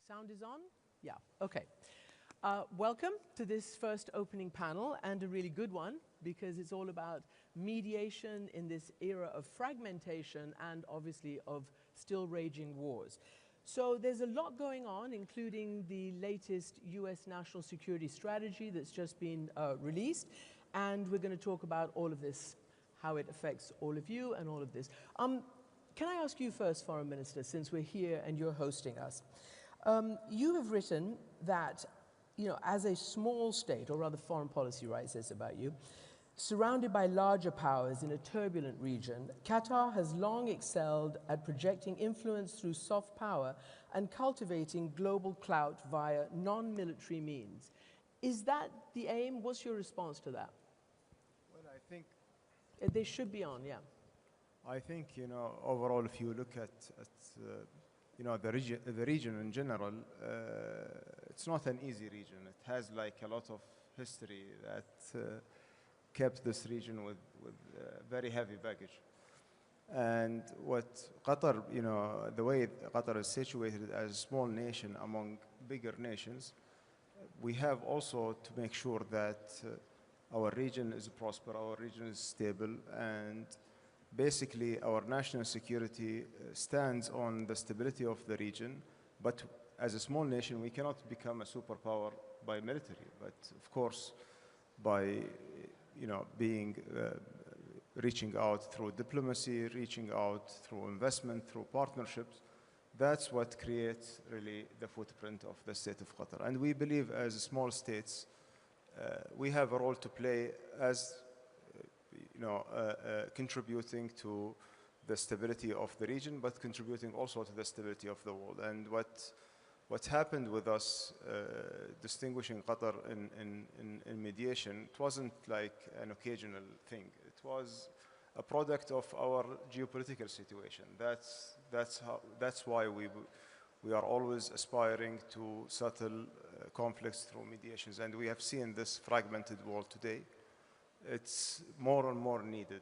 Sound is on? Yeah, okay. Welcome to this first opening panel, and a really good one, because it's all about mediation in this era of fragmentation and obviously of still raging wars. So there's a lot going on, including the latest US national security strategy that's just been released, and we're going to talk about all of this, how it affects all of you and all of this. Can I ask you first, Foreign Minister, since we're here and you're hosting us? You have written that, as a small state, or rather foreign policy right says about you, surrounded by larger powers in a turbulent region, Qatar has long excelled at projecting influence through soft power and cultivating global clout via non-military means. Is that the aim? What's your response to that? Well, I think they should be on, yeah. I think, overall, if you look at the region in general, it's not an easy region. It has like a lot of history that kept this region with very heavy baggage. And what Qatar, the way Qatar is situated as a small nation among bigger nations, we have also to make sure that our region is prosperous, our region is stable, and basically our national security stands on the stability of the region. But as a small nation, we cannot become a superpower by military, but of course by reaching out through diplomacy, reaching out through investment, through partnerships. That's what creates really the footprint of the state of Qatar. And we believe as small states, we have a role to play as contributing to the stability of the region, but contributing also to the stability of the world. And what happened with us distinguishing Qatar in mediation, it wasn't like an occasional thing. It was a product of our geopolitical situation. That's why we are always aspiring to settle conflicts through mediations. And we have seen this fragmented world today. It's more and more needed,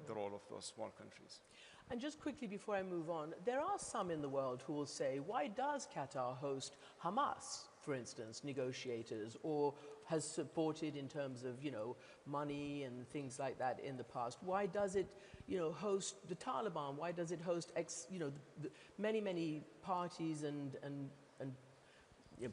the role of those small countries. And just quickly before I move on, there are some in the world who will say, why does Qatar host Hamas, for instance, negotiators, or has supported in terms of, money and things like that in the past? Why does it, host the Taliban? Why does it host, many parties and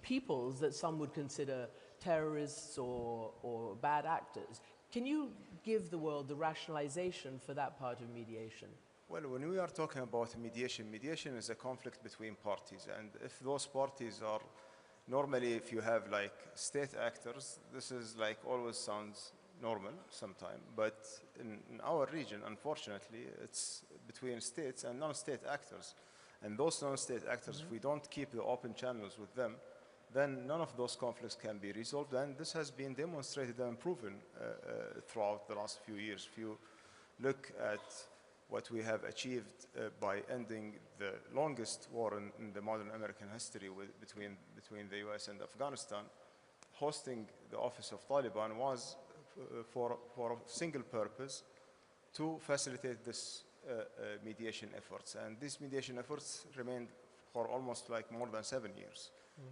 peoples that some would consider terrorists or bad actors? Can you give the world the rationalization for that part of mediation? Well, when we are talking about mediation, mediation is a conflict between parties. And if those parties are, normally if you have like state actors, this is like always sounds normal sometime. But in our region, unfortunately, it's between states and non-state actors. And those non-state actors, if we don't keep the open channels with them, then none of those conflicts can be resolved. And this has been demonstrated and proven throughout the last few years. If you look at what we have achieved by ending the longest war in the modern American history between the US and Afghanistan, hosting the office of Taliban was for a single purpose, to facilitate this mediation efforts. And these mediation efforts remained for almost like more than 7 years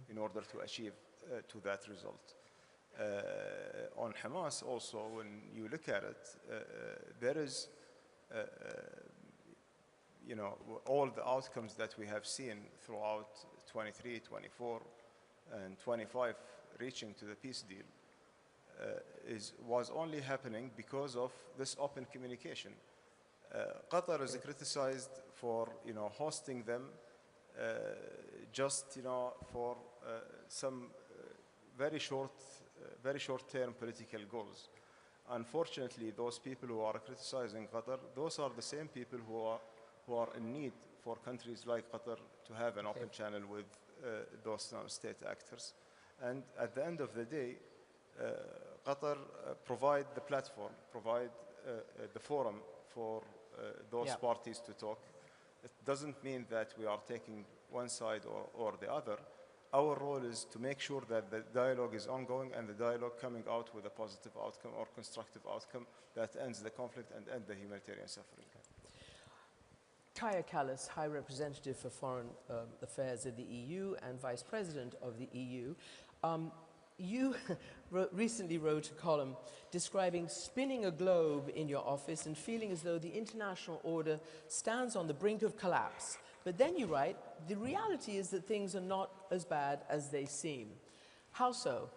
in order to achieve to that result. On Hamas also, when you look at it, there is all the outcomes that we have seen throughout 23, 24, and 25 reaching to the peace deal was only happening because of this open communication. Qatar is criticized for hosting them just for some very short-term political goals. Unfortunately, those people who are criticizing Qatar, those are the same people who are in need for countries like Qatar to have an open channel with those non-state actors. And at the end of the day, Qatar provide the platform, provide the forum for those parties to talk. It doesn't mean that we are taking one side or the other. Our role is to make sure that the dialogue is ongoing and the dialogue coming out with a positive outcome or constructive outcome that ends the conflict and ends the humanitarian suffering. Kallas, High Representative for Foreign Affairs of the EU and Vice President of the EU. You recently wrote a column describing spinning a globe in your office and feeling as though the international order stands on the brink of collapse. But then you write, the reality is that things are not as bad as they seem. How so?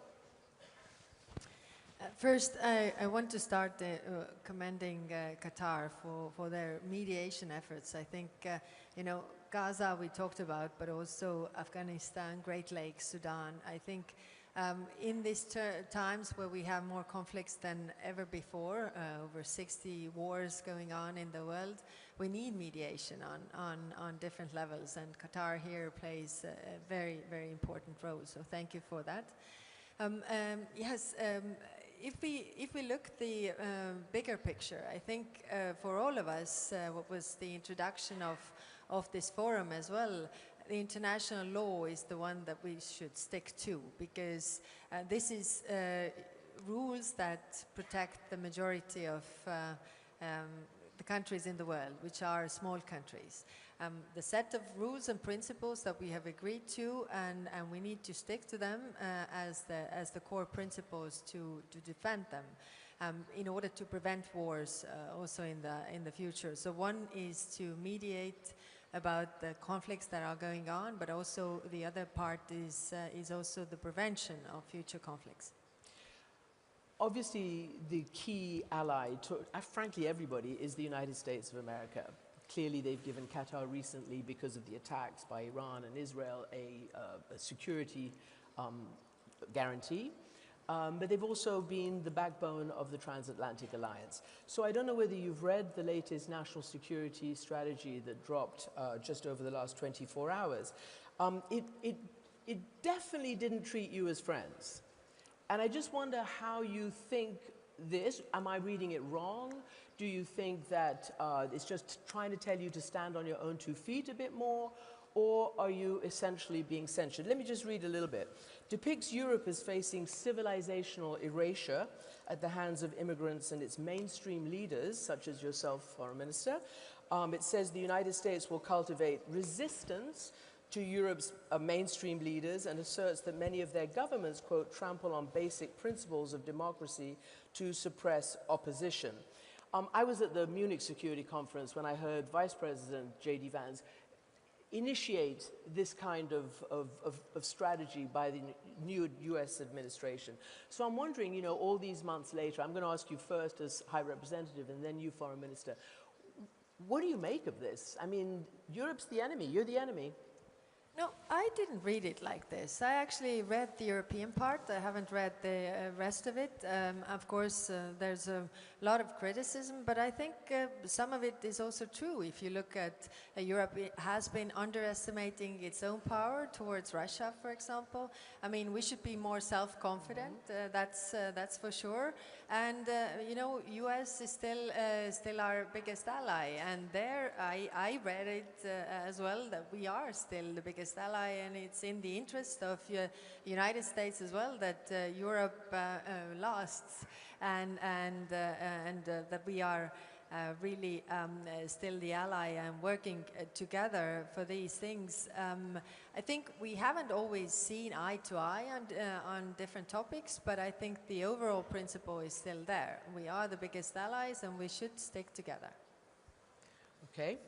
First, I want to start commending Qatar for their mediation efforts. I think, you know, Gaza we talked about, but also Afghanistan, Great Lakes, Sudan. I think in these times where we have more conflicts than ever before, over 60 wars going on in the world, we need mediation on different levels, and Qatar here plays a very, very important role, so thank you for that. If we look at the bigger picture, I think for all of us, what was the introduction of this forum as well, the international law is the one that we should stick to, because this is rules that protect the majority of the countries in the world, which are small countries. The set of rules and principles that we have agreed to, and we need to stick to them as the core principles to defend them in order to prevent wars also in the future. So one is to mediate about the conflicts that are going on, but also the other part is also the prevention of future conflicts. Obviously, the key ally to, frankly, everybody is the United States of America. Clearly, they've given Qatar recently, because of the attacks by Iran and Israel, a security guarantee. But they've also been the backbone of the transatlantic alliance. So I don't know whether you've read the latest national security strategy that dropped just over the last 24 hours. It definitely didn't treat you as friends. And I just wonder how you think this. Am I reading it wrong? Do you think that it's just trying to tell you to stand on your own 2 feet a bit more? Or are you essentially being censured? Let me just read a little bit. Depicts Europe as facing civilizational erasure at the hands of immigrants and its mainstream leaders, such as yourself, Foreign Minister. It says the United States will cultivate resistance to Europe's mainstream leaders, and asserts that many of their governments, quote, trample on basic principles of democracy to suppress opposition. I was at the Munich Security Conference when I heard Vice President J.D. Vance initiate this kind of strategy by the new US administration. So I'm wondering, you know, all these months later, I'm going to ask you first as High Representative and then you, Foreign Minister, what do you make of this? I mean, Europe's the enemy, you're the enemy. No, I didn't read it like this. I actually read the European part. I haven't read the rest of it. Of course, there's a lot of criticism, but I think some of it is also true. If you look at Europe, it has been underestimating its own power towards Russia, for example. I mean, we should be more self-confident. That's for sure. And you know, US is still our biggest ally, and there I read it as well, that we are still the biggest ally, and it's in the interest of the United States as well that Europe lasts, and that we are really still the ally and working together for these things. I think we haven't always seen eye to eye on different topics, but I think the overall principle is still there. We are the biggest allies, and we should stick together. Okay.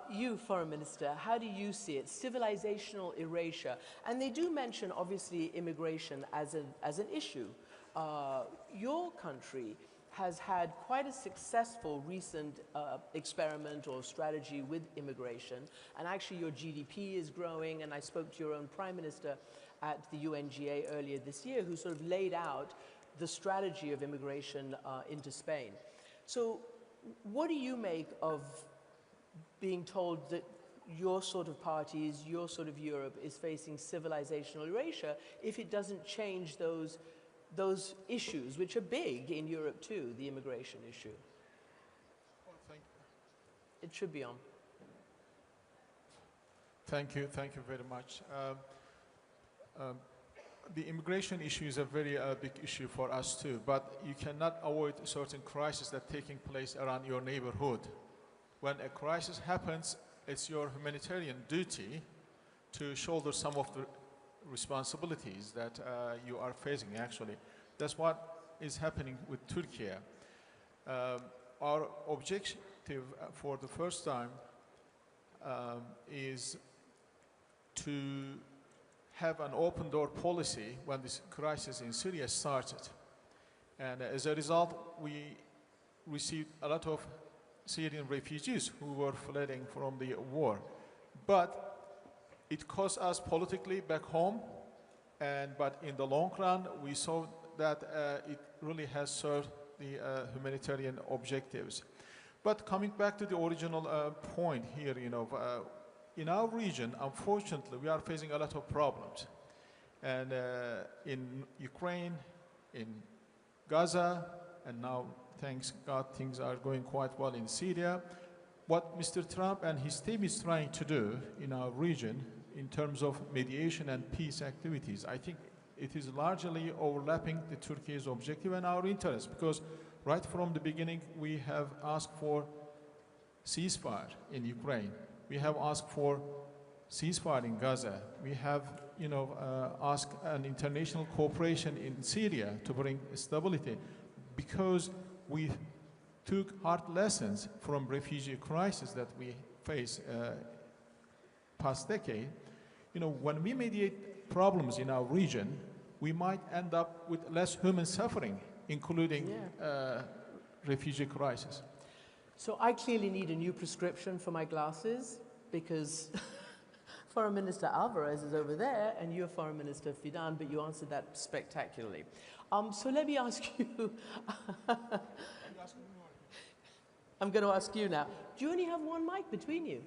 You, Foreign Minister, how do you see it? Civilizational erasure. And they do mention, obviously, immigration as an issue. Your country has had quite a successful recent experiment or strategy with immigration. And actually, your GDP is growing. And I spoke to your own Prime Minister at the UNGA earlier this year, who sort of laid out the strategy of immigration into Spain. So what do you make of being told that your sort of parties, your sort of Europe is facing civilizational erasure if it doesn't change those issues, which are big in Europe too, the immigration issue? Well, thank you. It should be on. Thank you very much. The immigration issue is a very big issue for us too, but you cannot avoid certain crises that are taking place around your neighborhood. when a crisis happens, it's your humanitarian duty to shoulder some of the responsibilities that you are facing, actually. That's what is happening with Turkey. Our objective for the first time is to have an open door policy when this crisis in Syria started. And as a result, we received a lot of Syrian refugees who were fleeing from the war. But it cost us politically back home, but in the long run, we saw that it really has served the humanitarian objectives. But coming back to the original point here, in our region, unfortunately, we are facing a lot of problems. And in Ukraine, in Gaza, and now, thanks God, things are going quite well in Syria. What Mr. Trump and his team is trying to do in our region in terms of mediation and peace activities, I think it is largely overlapping the Turkey's objective and our interests, because right from the beginning, we have asked for ceasefire in Ukraine. We have asked for ceasefire in Gaza. We have, asked an international cooperation in Syria to bring stability, because we took hard lessons from refugee crisis that we face past decade. When we mediate problems in our region, we might end up with less human suffering, including refugee crisis. So I clearly need a new prescription for my glasses, because Foreign Minister Alvarez is over there and you're Foreign Minister Fidan, but you answered that spectacularly. So let me ask you, I'm going to ask you now, do you only have one mic between you?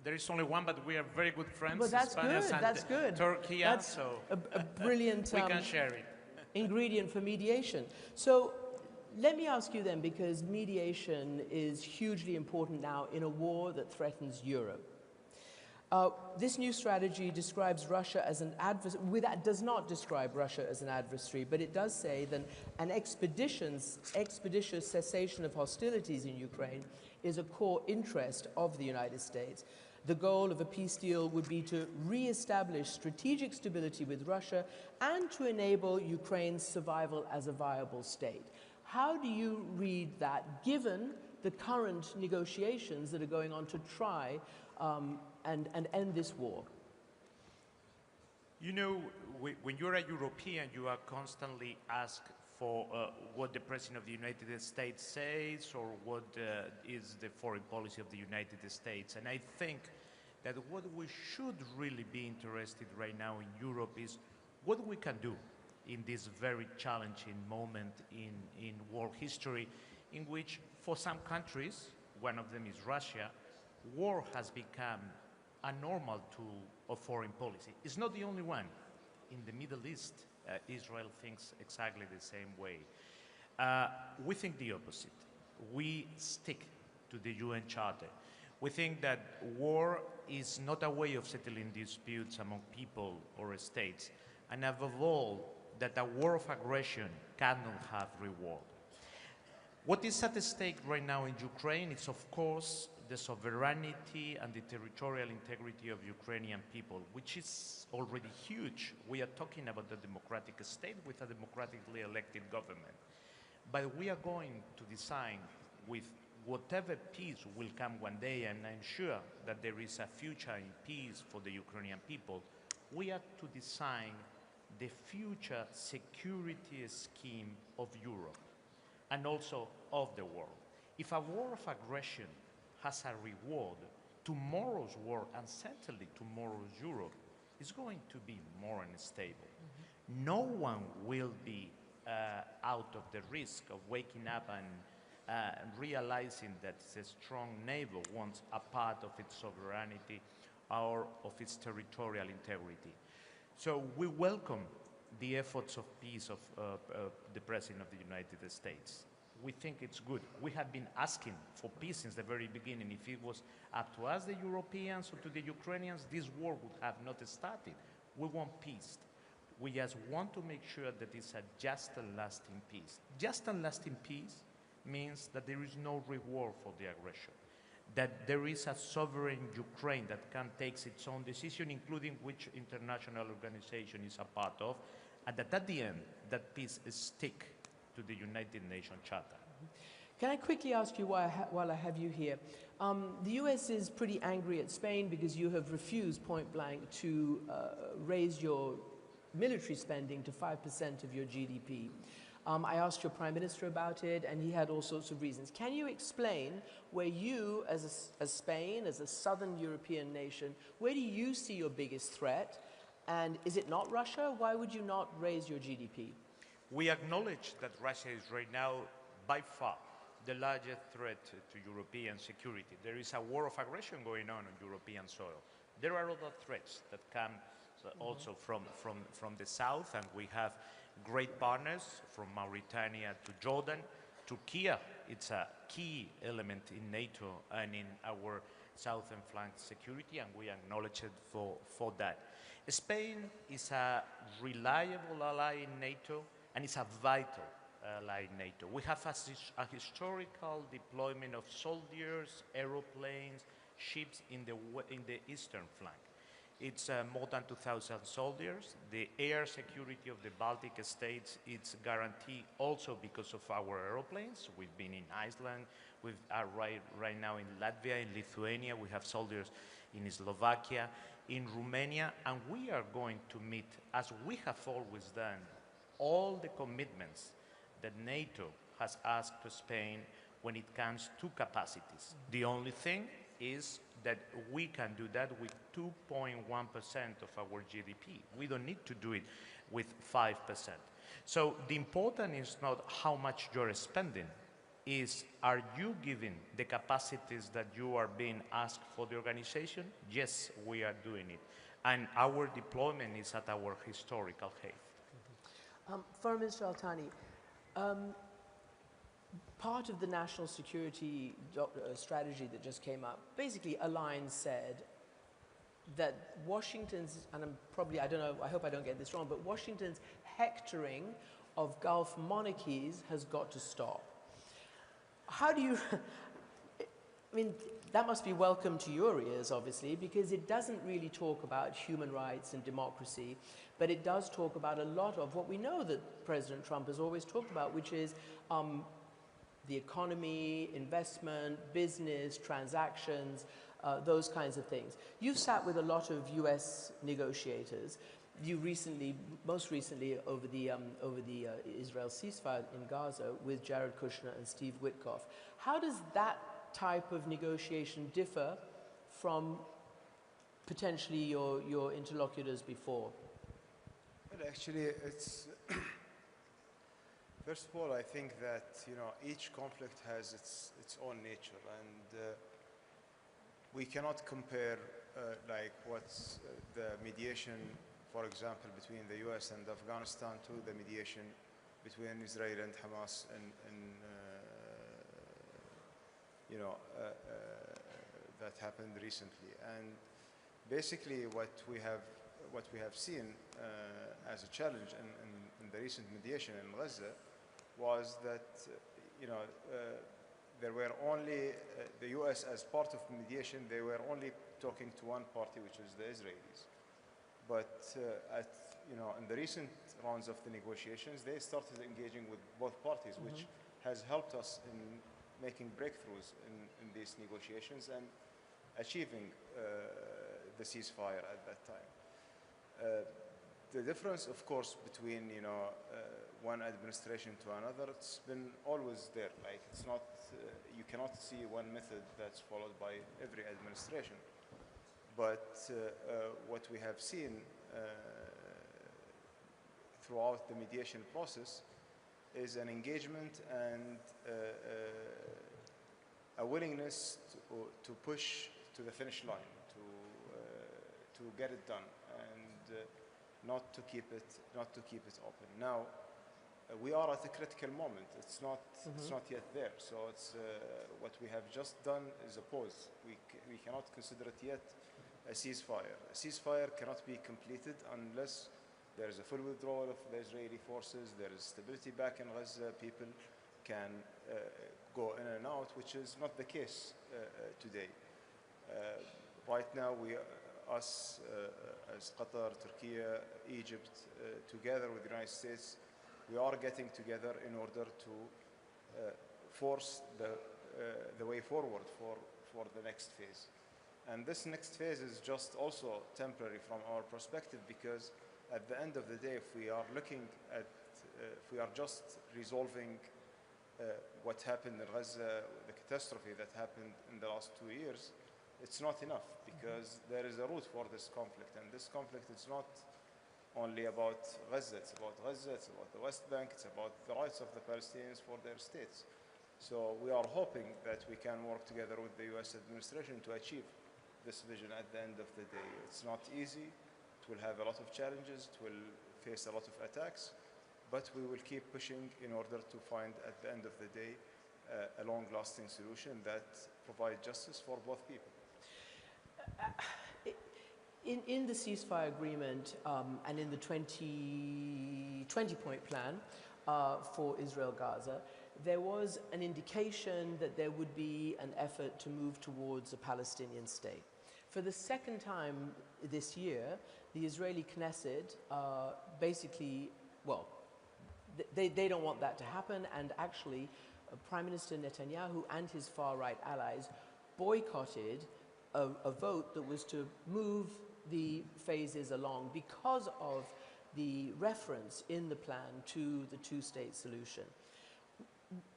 There is only one, but we are very good friends. Well, that's Spanish good, and that's good. Turkey, that's so a brilliant we can share it. ingredient for mediation. So let me ask you then, because mediation is hugely important now in a war that threatens Europe. This new strategy describes Russia as an adversary, does not describe Russia as an adversary, but it does say that an expeditious cessation of hostilities in Ukraine is a core interest of the United States. The goal of a peace deal would be to re-establish strategic stability with Russia and to enable Ukraine's survival as a viable state. How do you read that, given the current negotiations that are going on to try and end this war? When you're a European, you are constantly asked for what the President of the United States says or what is the foreign policy of the United States. And I think that what we should really be interested right now in Europe is what we can do in this very challenging moment in world history, in which for some countries, one of them is Russia, war has become a normal tool of foreign policy. It's not the only one. In the Middle East, Israel thinks exactly the same way. We think the opposite. We stick to the UN Charter. We think that war is not a way of settling disputes among people or states, and above all, that a war of aggression cannot have reward. What is at stake right now in Ukraine is, of course, the sovereignty and the territorial integrity of Ukrainian people, which is already huge. We are talking about a democratic state with a democratically elected government. But we are going to design with whatever peace will come one day, and I'm sure that there is a future in peace for the Ukrainian people. We are to design the future security scheme of Europe and also of the world. If a war of aggression has a reward, tomorrow's war, and certainly tomorrow's Europe, is going to be more unstable. Mm-hmm. No one will be out of the risk of waking up and realizing that a strong neighbor wants a part of its sovereignty or of its territorial integrity. So we welcome the efforts of peace of the President of the United States. We think it's good. We have been asking for peace since the very beginning. If it was up to us, the Europeans, or to the Ukrainians, this war would have not started. We want peace. We just want to make sure that it's a just and lasting peace. Just and lasting peace means that there is no reward for the aggression. that there is a sovereign Ukraine that can take its own decision, including which international organization is a part of, and that at the end, that peace is stick to the United Nations Charter. Can I quickly ask you while I have you here? The US is pretty angry at Spain because you have refused point blank to raise your military spending to 5% of your GDP. I asked your Prime Minister about it and he had all sorts of reasons. Can you explain where you, as Spain, as a southern European nation, where do you see your biggest threat? And is it not Russia? Why would you not raise your GDP? We acknowledge that Russia is right now, by far, the largest threat to European security. There is a war of aggression going on European soil. There are other threats that come also from the south, and we have great partners from Mauritania to Jordan. Turkey, it's a key element in NATO and in our southern flank security, and we acknowledge it for that. Spain is a reliable ally in NATO, and it's a vital ally in NATO. We have a historical deployment of soldiers, aeroplanes, ships in the eastern flank. It's more than 2,000 soldiers. The air security of the Baltic states is guaranteed also because of our aeroplanes. We've been in Iceland. We are right now in Latvia, in Lithuania. We have soldiers in Slovakia, in Romania, and we are going to meet, as we have always done, all the commitments that NATO has asked to Spain when it comes to capacities. The only thing is that we can do that with 2.1% of our GDP. We don't need to do it with 5%. So the important is not how much you're spending, is are you giving the capacities that you are being asked for the organization? Yes, we are doing it. And our deployment is at our historical height. Foreign Minister Al-Thani, part of the national security strategy that just came up, basically a line said that Washington's, and I don't know, I hope I don't get this wrong, but Washington's hectoring of Gulf monarchies has got to stop. How do you, I mean, that must be welcome to your ears, obviously, because it doesn't really talk about human rights and democracy, but it does talk about a lot of what we know that President Trump has always talked about, which is the economy, investment, business, transactions, those kinds of things. You've sat with a lot of US negotiators. You recently, most recently over the Israel ceasefire in Gaza with Jared Kushner and Steve Witkoff. How does that type of negotiation differ from potentially your interlocutors before? Well, actually, it's first of all, I think that each conflict has its own nature, and we cannot compare like what's the mediation, for example, between the U.S. and Afghanistan to the mediation between Israel and Hamas, and that happened recently. And basically, what we have seen as a challenge in the recent mediation in Gaza was that there were only the U.S. as part of mediation. They were only talking to one party, which is the Israelis. But in the recent rounds of the negotiations, they started engaging with both parties, which has helped us in making breakthroughs in these negotiations and achieving the ceasefire at that time. The difference, of course, between one administration to another, it's been always there. Like it's not, you cannot see one method that's followed by every administration. But what we have seen throughout the mediation process is an engagement and a willingness to push to the finish line, to get it done, and not to keep it open. Now, we are at a critical moment. It's not yet there. So it's what we have just done is a pause. We cannot consider it yet a ceasefire. A ceasefire cannot be completed unless there is a full withdrawal of the Israeli forces. There is stability back in Gaza. People can go in and out, which is not the case today. Right now, us as Qatar, Turkey, Egypt, together with the United States, we are getting together in order to force the way forward for the next phase. And this next phase is just also temporary from our perspective, because at the end of the day, if we are looking at, if we are just resolving what happened in Gaza, the catastrophe that happened in the last 2 years, it's not enough, because there is a root for this conflict, and this conflict is not only about Gaza, it's about the West Bank, it's about the rights of the Palestinians for their states. So we are hoping that we can work together with the US administration to achieve this vision at the end of the day. It's not easy, it will have a lot of challenges, it will face a lot of attacks, but we will keep pushing in order to find, at the end of the day, a long-lasting solution that provides justice for both people. In the ceasefire agreement and in the 20-point plan for Israel-Gaza, there was an indication that there would be an effort to move towards a Palestinian state. For the second time this year, the Israeli Knesset basically, well, they don't want that to happen, and actually Prime Minister Netanyahu and his far-right allies boycotted a vote that was to move the phases along because of the reference in the plan to the two-state solution.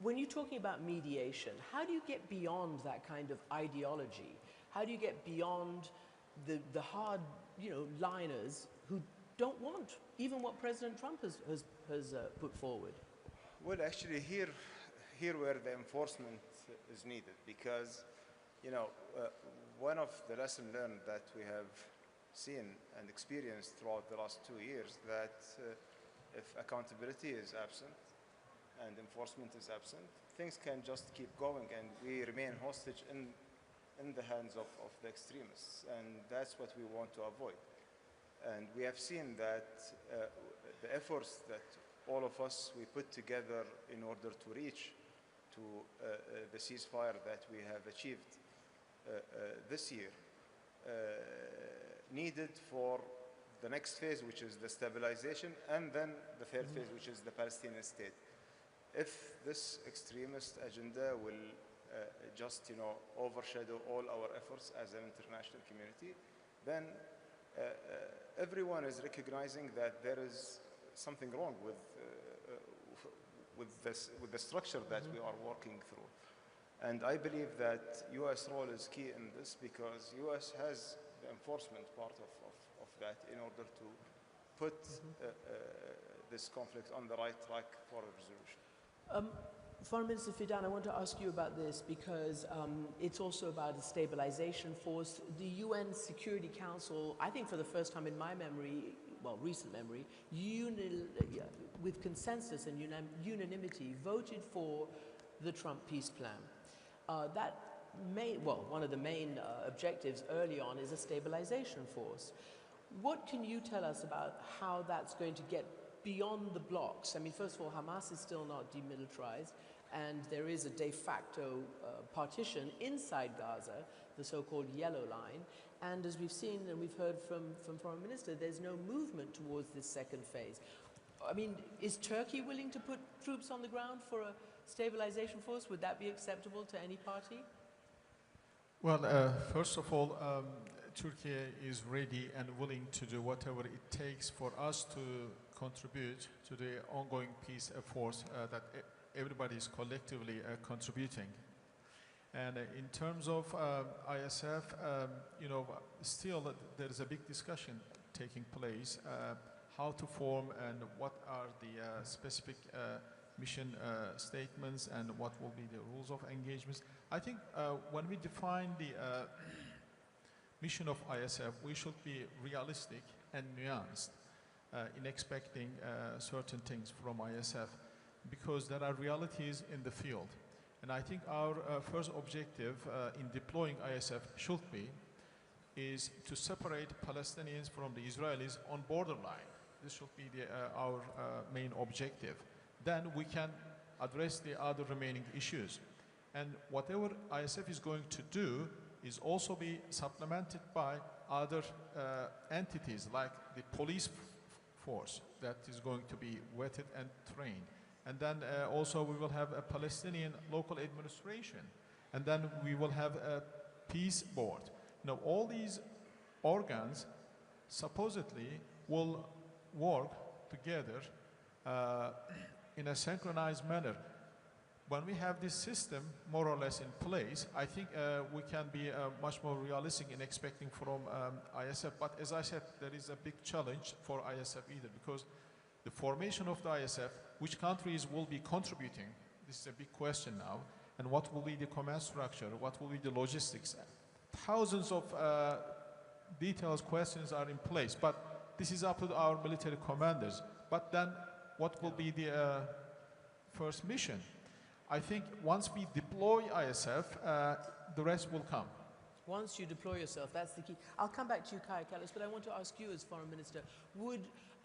When you're talking about mediation, how do you get beyond that kind of ideology? How do you get beyond the hard, liners who don't want even what President Trump has put forward? Well, actually, here where the enforcement is needed, because one of the lessons learned that we have seen and experienced throughout the last 2 years, that if accountability is absent and enforcement is absent, things can just keep going, and we remain hostage in the hands of the extremists, and that's what we want to avoid. And we have seen that the efforts that all of us, we put together in order to reach to the ceasefire that we have achieved this year, needed for the next phase, which is the stabilization, and then the third phase, which is the Palestinian state. If this extremist agenda will just overshadow all our efforts as an international community, then everyone is recognizing that there is something wrong with the structure that we are working through. And I believe that U.S. role is key in this, because U.S. has the enforcement part of that in order to put this conflict on the right track for a resolution. Foreign Minister Fidan, I want to ask you about this, because it's also about a stabilization force. The UN Security Council, I think for the first time in my memory, well, recent memory, with consensus and unanimity, voted for the Trump peace plan. One of the main objectives early on is a stabilization force. What can you tell us about how that's going to get beyond the blocks? I mean, first of all, Hamas is still not demilitarized, and there is a de facto partition inside Gaza, the so-called yellow line. And as we've seen and we've heard from Foreign Minister, there's no movement towards this second phase. I mean, is Turkey willing to put troops on the ground for a stabilization force? Would that be acceptable to any party? Well, first of all, Turkey is ready and willing to do whatever it takes for us to contribute to the ongoing peace efforts that everybody is collectively contributing. And in terms of ISF, still there is a big discussion taking place, how to form and what are the specific mission statements and what will be the rules of engagements. I think when we define the mission of ISF, we should be realistic and nuanced in expecting certain things from ISF, because there are realities in the field. And I think our first objective in deploying ISF should be is to separate Palestinians from the Israelis on borderline. This should be our main objective. Then we can address the other remaining issues. And whatever ISF is going to do is also be supplemented by other entities like the police force that is going to be vetted and trained. And then also we will have a Palestinian local administration. And then we will have a peace board. Now all these organs supposedly will work together in a synchronized manner. When we have this system more or less in place, I think we can be much more realistic in expecting from ISF. But as I said, there is a big challenge for ISF either, because the formation of the ISF, which countries will be contributing, this is a big question now, and what will be the command structure, what will be the logistics. Thousands of detailed questions are in place, but this is up to our military commanders. But then what will be the first mission? I think once we deploy ISF, the rest will come. Once you deploy yourself, that's the key. I'll come back to you, Kallas, but I want to ask you as Foreign Minister,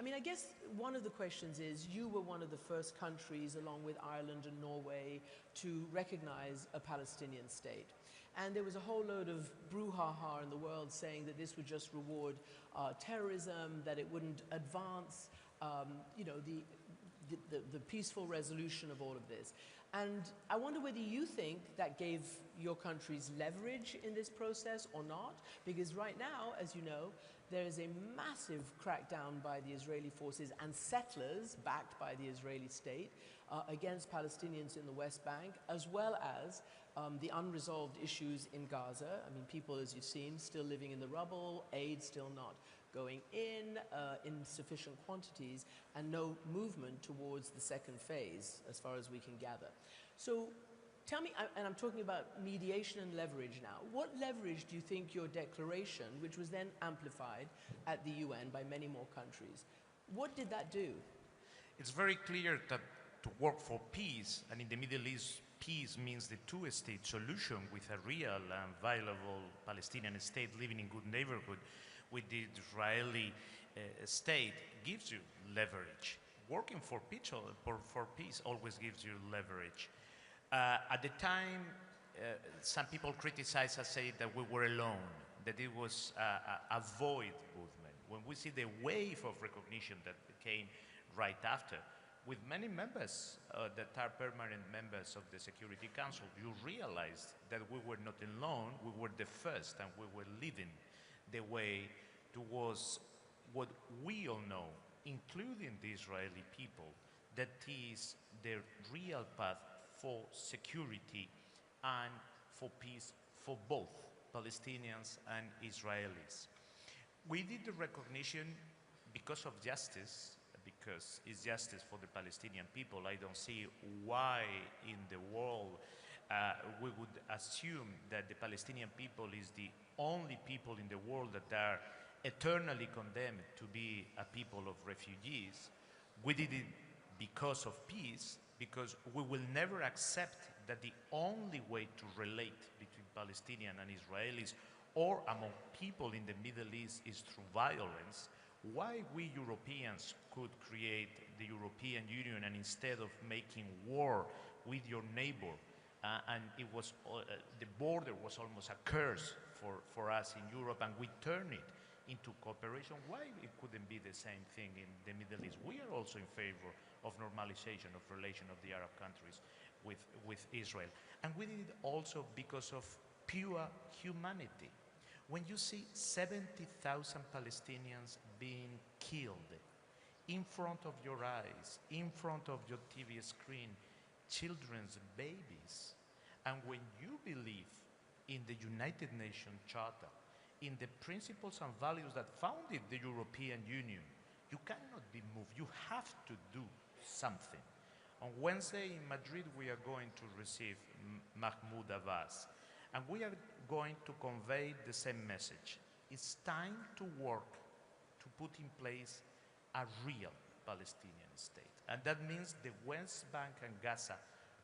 I guess one of the questions is, you were one of the first countries, along with Ireland and Norway, to recognize a Palestinian state. And there was a whole load of brouhaha in the world saying that this would just reward terrorism, that it wouldn't advance, the peaceful resolution of all of this. And I wonder whether you think that gave your countries leverage in this process or not, because right now, as you know, there is a massive crackdown by the Israeli forces and settlers backed by the Israeli state against Palestinians in the West Bank, as well as the unresolved issues in Gaza. I mean, people, as you've seen, still living in the rubble, aid still not going in sufficient quantities, and no movement towards the second phase, as far as we can gather. So tell me, and I'm talking about mediation and leverage now, what leverage do you think your declaration, which was then amplified at the UN by many more countries, what did that do? It's very clear that to work for peace, and in the Middle East, peace means the two-state solution with a real and viable Palestinian state living in good neighborhood with the Israeli state, gives you leverage. Working for peace always gives you leverage. At the time, some people criticized us, saying that we were alone, that it was a void movement. When we see the wave of recognition that came right after, with many members that are permanent members of the Security Council, you realized that we were not alone, we were the first, and we were leading the way towards what we all know, including the Israeli people, that is the real path for security and for peace for both Palestinians and Israelis. We did the recognition because of justice, because it's justice for the Palestinian people. I don't see why in the world we would assume that the Palestinian people is the only people in the world that are eternally condemned to be a people of refugees. We did it because of peace, because we will never accept that the only way to relate between Palestinians and Israelis or among people in the Middle East is through violence. Why we Europeans could create the European Union, and instead of making war with your neighbor, and it was the border was almost a curse for us in Europe, and we turned it into cooperation. Why it couldn't be the same thing in the Middle East? We are also in favor of normalization of relation of the Arab countries with Israel. And we did it also because of pure humanity. When you see 70,000 Palestinians being killed in front of your eyes, in front of your TV screen, children's babies, and when you believe in the United Nations Charter, in the principles and values that founded the European Union, you cannot be moved. You have to do something. On Wednesday in Madrid, we are going to receive Mahmoud Abbas, and we are going to convey the same message. It's time to work to put in place a real Palestinian state. And that means the West Bank and Gaza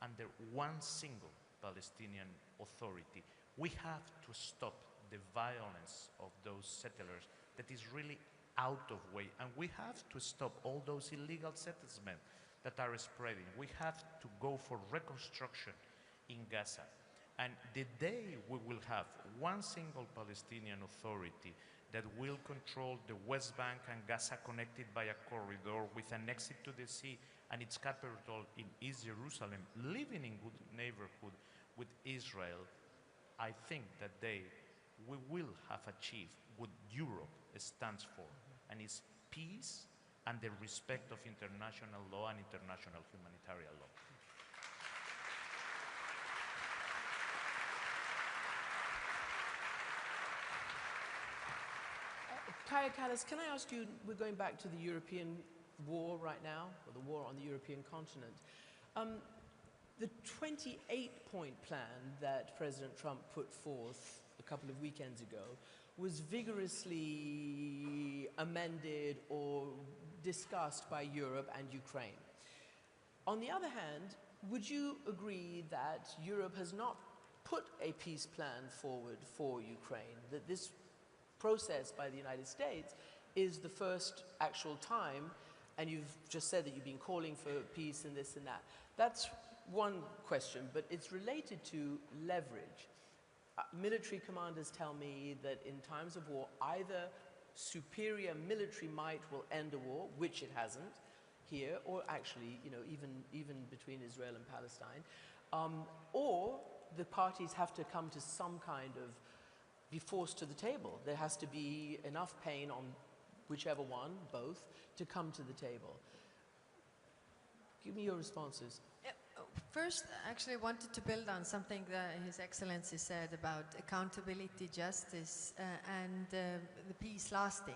under one single Palestinian authority. We have to stop the violence of those settlers that is really out of way. And we have to stop all those illegal settlements that are spreading. We have to go for reconstruction in Gaza. And the day we will have one single Palestinian Authority that will control the West Bank and Gaza connected by a corridor with an exit to the sea and its capital in East Jerusalem, living in good neighborhood with Israel, I think that day we will have achieved what Europe stands for, and it's peace and the respect of international law and international humanitarian law. Kallas, can I ask you, we're going back to the European war right now, or the war on the European continent. The 28-point plan that President Trump put forth a couple of weekends ago was vigorously amended or discussed by Europe and Ukraine. On the other hand, would you agree that Europe has not put a peace plan forward for Ukraine, that this process by the United States is the first actual time, and you've just said that you've been calling for peace and this and that. That's one question, but it's related to leverage. Military commanders tell me that in times of war, either superior military might will end a war, which it hasn't here, or actually, you know, even between Israel and Palestine, or the parties have to come to some kind of, be forced to the table. There has to be enough pain on whichever one, both, to come to the table. Give me your responses. First, I actually wanted to build on something that His Excellency said about accountability, justice, and the peace lasting.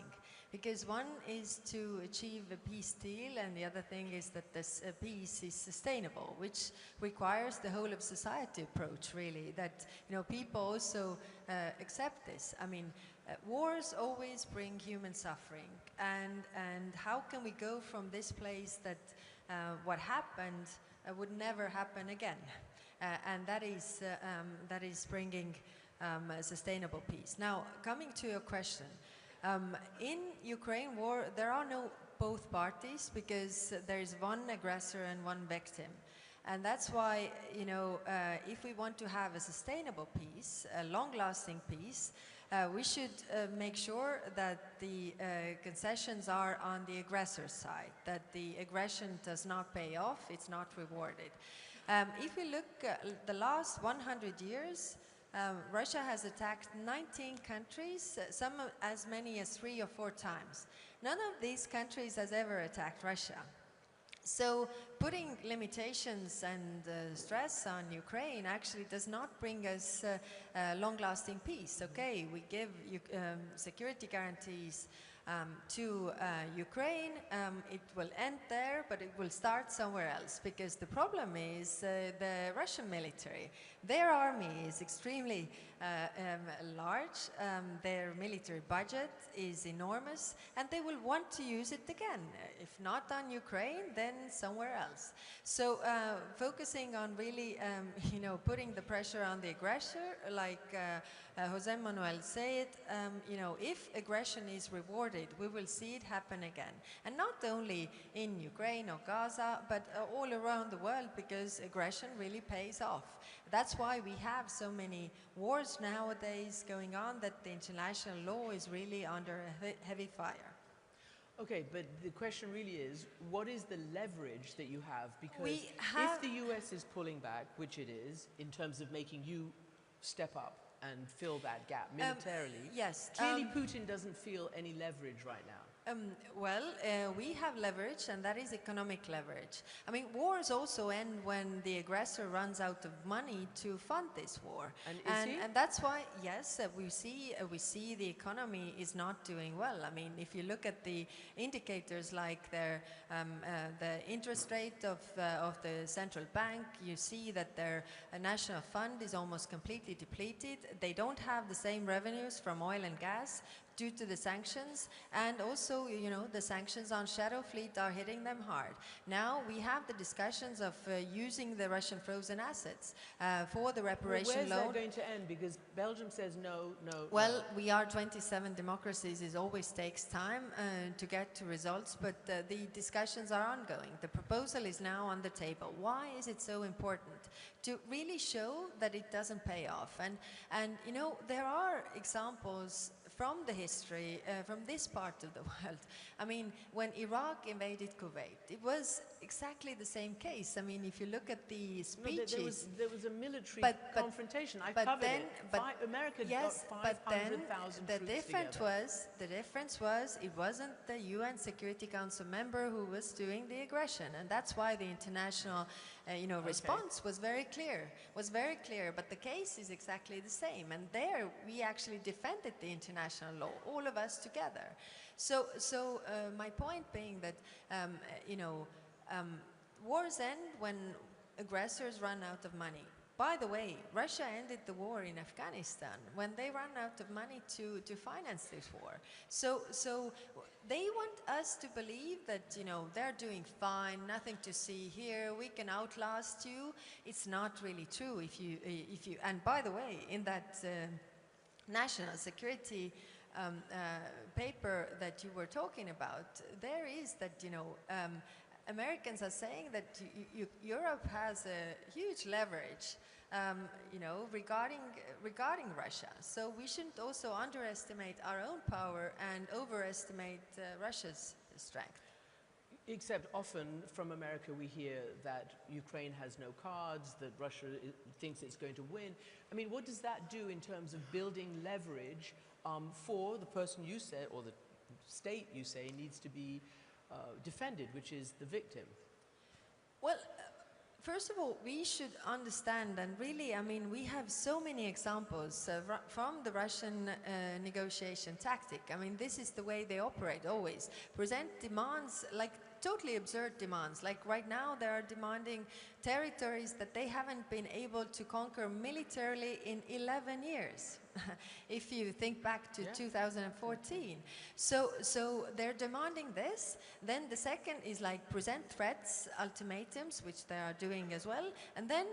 Because one is to achieve a peace deal, and the other thing is that this peace is sustainable, which requires the whole of society approach, really, that, you know, people also accept this. I mean, wars always bring human suffering, and how can we go from this place that what happened would never happen again, and that is bringing a sustainable peace. Now, coming to your question, in Ukraine war, there are no both parties because there is one aggressor and one victim. And that's why, you know, if we want to have a sustainable peace, a long-lasting peace, we should make sure that the concessions are on the aggressor's side, that the aggression does not pay off, it's not rewarded. If we look at the last 100 years, Russia has attacked 19 countries, some as many as 3 or 4 times. None of these countries has ever attacked Russia. So putting limitations and stress on Ukraine actually does not bring us long-lasting peace. Okay, we give security guarantees to Ukraine, it will end there, but it will start somewhere else, because the problem is the Russian military. Their army is extremely large, their military budget is enormous, and they will want to use it again. If not on Ukraine, then somewhere else. So focusing on really, you know, putting the pressure on the aggressor, like Jose Manuel said, you know, if aggression is rewarded, we will see it happen again. And not only in Ukraine or Gaza, but all around the world, because aggression really pays off. That's why we have so many wars nowadays going on, that the international law is really under heavy fire. Okay, but the question really is, what is the leverage that you have? Because if the US is pulling back, which it is, in terms of making you step up and fill that gap militarily, yes, clearly Putin doesn't feel any leverage right now. We have leverage, and that is economic leverage. I mean, wars also end when the aggressor runs out of money to fund this war. And that's why, yes, we see the economy is not doing well. I mean, if you look at the indicators like the interest rate of the central bank, you see that their national fund is almost completely depleted. They don't have the same revenues from oil and gas due to the sanctions, and also, you know, the sanctions on Shadow Fleet are hitting them hard. Now we have the discussions of using the Russian frozen assets for the reparation where's loan. that going to end? Because Belgium says no, no. Well, no. we are 27 democracies. It always takes time to get to results, but the discussions are ongoing. The proposal is now on the table. Why is it so important? To really show that it doesn't pay off. And you know, there are examples from the history, from this part of the world. I mean, when Iraq invaded Kuwait, it was exactly the same case. I mean, if you look at the speeches... No, there was a military confrontation. I but covered then, it. America yes, got but then 500,000 the troops difference was it wasn't the UN Security Council member who was doing the aggression, and that's why the international response was very clear. But the case is exactly the same, and there we actually defended the international law, all of us together. So my point being that wars end when aggressors run out of money. By the way, Russia ended the war in Afghanistan when they ran out of money to finance this war. So they want us to believe that, you know, they're doing fine, nothing to see here, we can outlast you. It's not really true if you and by the way, in that national security paper that you were talking about, there is that, you know, Americans are saying that Europe has a huge leverage, regarding Russia. So we shouldn't also underestimate our own power and overestimate Russia's strength. Except often from America we hear that Ukraine has no cards, that Russia thinks it's going to win. I mean, what does that do in terms of building leverage for the person you said, or the state you say needs to be defended, which is the victim? Well, first of all, we should understand, and really, I mean, we have so many examples from the Russian negotiation tactic. I mean, this is the way they operate always. Present demands, like totally absurd demands. Like right now, they are demanding territories that they haven't been able to conquer militarily in 11 years. If you think back to 2014. So they're demanding this. Then the second is like present threats, ultimatums, which they are doing as well. And then,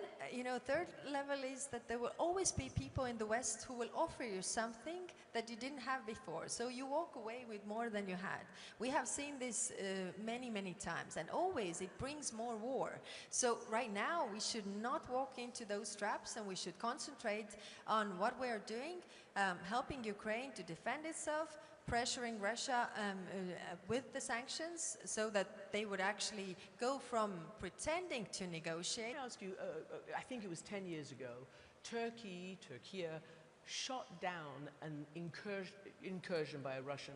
third level is that there will always be people in the West who will offer you something that you didn't have before. So you walk away with more than you had. We have seen this many, many times, and always it brings more war. So right now we should not walk into those traps, and we should concentrate on what we are doing, helping Ukraine to defend itself, pressuring Russia with the sanctions so that they would actually go from pretending to negotiate. Let me ask you, I think it was 10 years ago, Turkey shot down an incursion by a Russian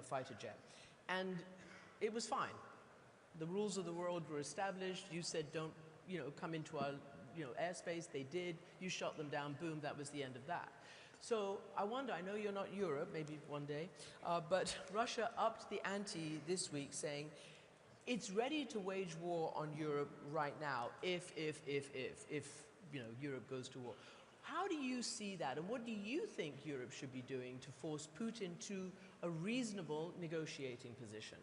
fighter jet. And it was fine. The rules of the world were established. You said don't come into our airspace. They did. You shot them down. Boom, that was the end of that. So I wonder, I know you're not Europe, maybe one day, but Russia upped the ante this week, saying it's ready to wage war on Europe right now if Europe goes to war. How do you see that, and what do you think Europe should be doing to force Putin to a reasonable negotiating position?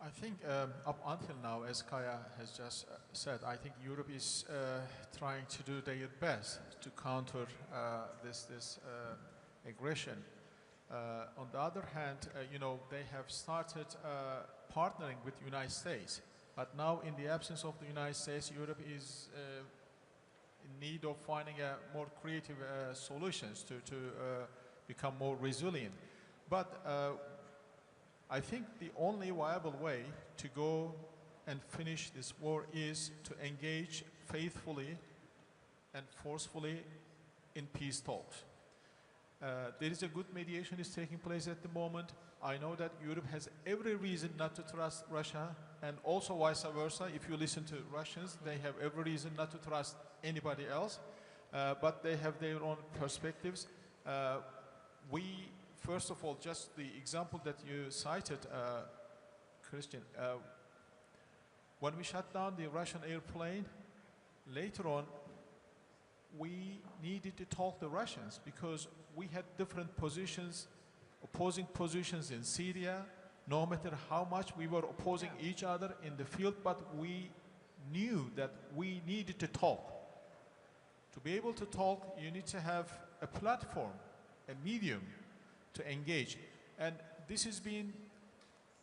I think up until now, as Kaya has just said, I think Europe is trying to do their best to counter this aggression. On the other hand, they have started partnering with the United States. But now, in the absence of the United States, Europe is in need of finding more creative solutions to become more resilient. But I think the only viable way to go and finish this war is to engage faithfully and forcefully in peace talks. There is a good mediation is taking place at the moment. I know that Europe has every reason not to trust Russia, and also vice versa. If you listen to Russians, they have every reason not to trust anybody else, but they have their own perspectives. First of all, just the example that you cited, Christian, when we shut down the Russian airplane, later on, we needed to talk to Russians because we had different positions, opposing positions in Syria, no matter how much we were opposing each other in the field, but we knew that we needed to talk. To be able to talk, you need to have a platform, a medium to engage. And this has been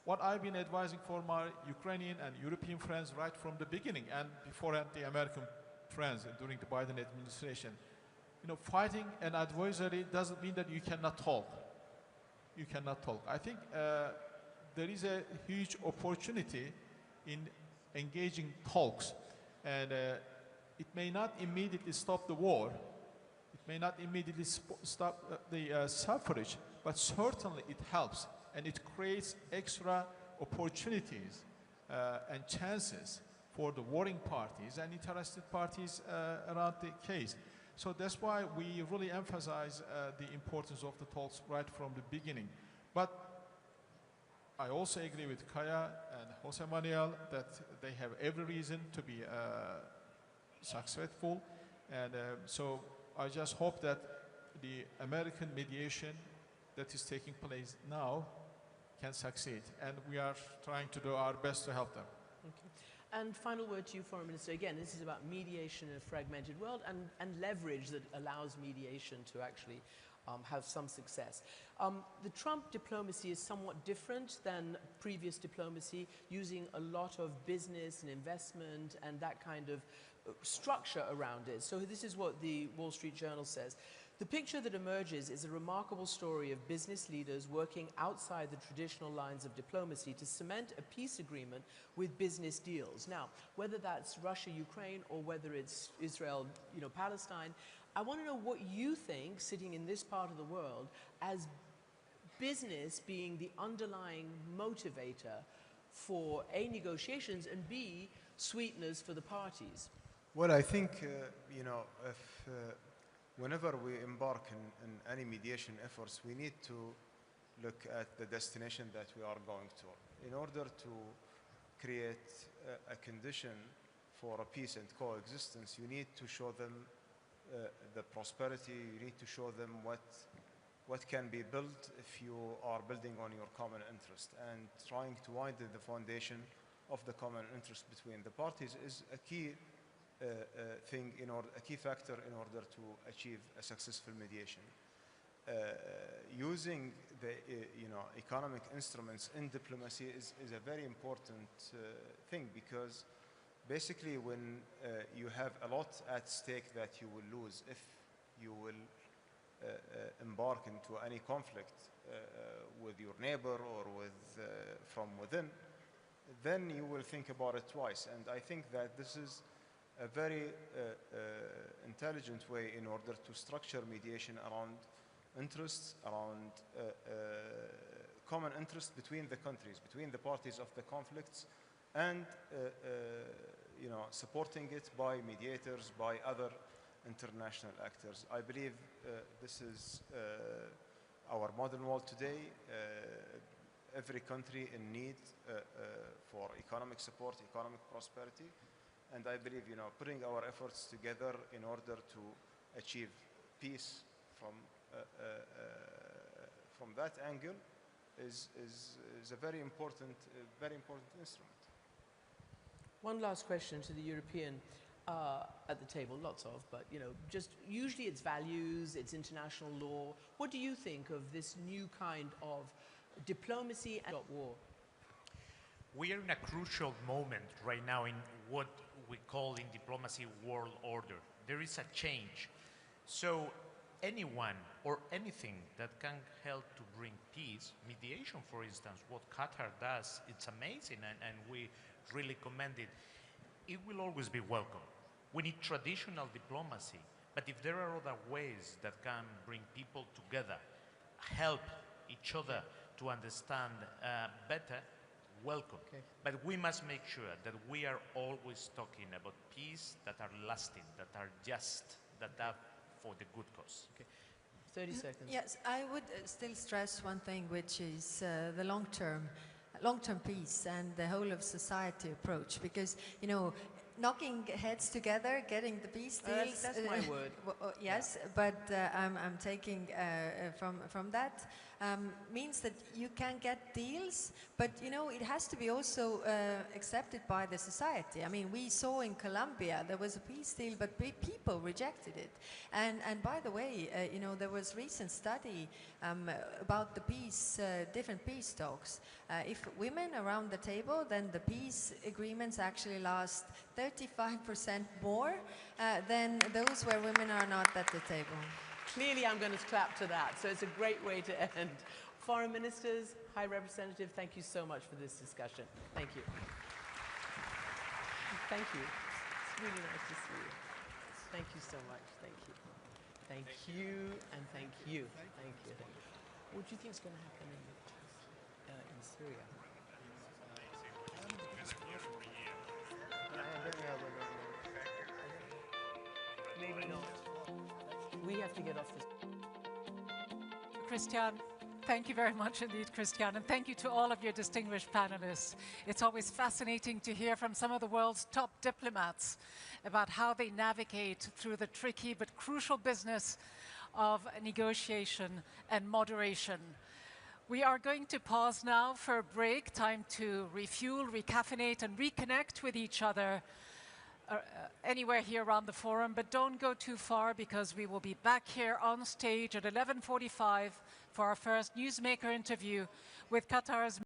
what I've been advising for my Ukrainian and European friends right from the beginning, and beforehand the American friends during the Biden administration. You know, fighting an adversary doesn't mean that you cannot talk. You cannot talk. I think there is a huge opportunity in engaging talks, and it may not immediately stop the war, it may not immediately stop the suffrage, but certainly it helps, and it creates extra opportunities and chances for the warring parties and interested parties around the case. So that's why we really emphasize the importance of the talks right from the beginning. But I also agree with Kaya and Jose Manuel that they have every reason to be successful. And so I just hope that the American mediation that is taking place now can succeed. And we are trying to do our best to help them. Okay. And final word to you, Foreign Minister. Again, this is about mediation in a fragmented world and leverage that allows mediation to actually have some success. The Trump diplomacy is somewhat different than previous diplomacy, using a lot of business and investment and that kind of structure around it. So this is what the Wall Street Journal says. The picture that emerges is a remarkable story of business leaders working outside the traditional lines of diplomacy to cement a peace agreement with business deals. Now, whether that's Russia, Ukraine, or whether it's Israel, Palestine, I want to know what you think, sitting in this part of the world, as business being the underlying motivator for A, negotiations, and B, sweeteners for the parties. Well, I think, whenever we embark in any mediation efforts, we need to look at the destination that we are going to. In order to create a condition for a peace and coexistence, you need to show them the prosperity, you need to show them what can be built if you are building on your common interest. And trying to widen the foundation of the common interest between the parties is a key a key factor in order to achieve a successful mediation. Using the economic instruments in diplomacy is a very important thing, because basically when you have a lot at stake that you will lose if you will embark into any conflict with your neighbor or from within, then you will think about it twice. And I think that this is a very intelligent way in order to structure mediation around interests, around common interests between the countries, between the parties of the conflicts, and supporting it by mediators, by other international actors. I believe this is our modern world today. Every country in need for economic support, economic prosperity. And I believe, putting our efforts together in order to achieve peace from that angle is a very important instrument. One last question to the European at the table, lots of, but just usually it's values, it's international law. What do you think of this new kind of diplomacy and war? We are in a crucial moment right now in what we call in diplomacy world order. There is a change. So anyone or anything that can help to bring peace, mediation for instance, what Qatar does, it's amazing and we really commend it. It will always be welcome. We need traditional diplomacy, but if there are other ways that can bring people together, help each other to understand better, welcome. Okay. But we must make sure that we are always talking about peace that are lasting, that are just, that are for the good cause. Okay. 30 seconds. Yes, I would still stress one thing, which is the long-term peace and the whole of society approach, because, knocking heads together, getting the peace deals. That's my word. Yes, Yeah. but I'm taking from that. Means that you can get deals, but you know it has to be also accepted by the society. I mean, we saw in Colombia there was a peace deal, but people rejected it. And by the way, you know, there was recent study about the peace, different peace talks. If women are around the table, then the peace agreements actually last 35% more than those where women are not at the table. Clearly, I'm going to clap to that. So it's a great way to end. Foreign ministers, High Representative, thank you so much for this discussion. Thank you. Thank you. It's really nice to see you. Thank you so much. Thank you. Thank you, and thank you. Thank you. Thank you. What do you think is going to happen in Syria? Maybe not. We have to get off this. Christian, thank you very much indeed, Christian, and thank you to all of your distinguished panelists. It's always fascinating to hear from some of the world's top diplomats about how they navigate through the tricky but crucial business of negotiation and moderation. We are going to pause now for a break, time to refuel, recaffeinate, and reconnect with each other anywhere here around the forum, but don't go too far because we will be back here on stage at 11:45 for our first newsmaker interview with Qatar's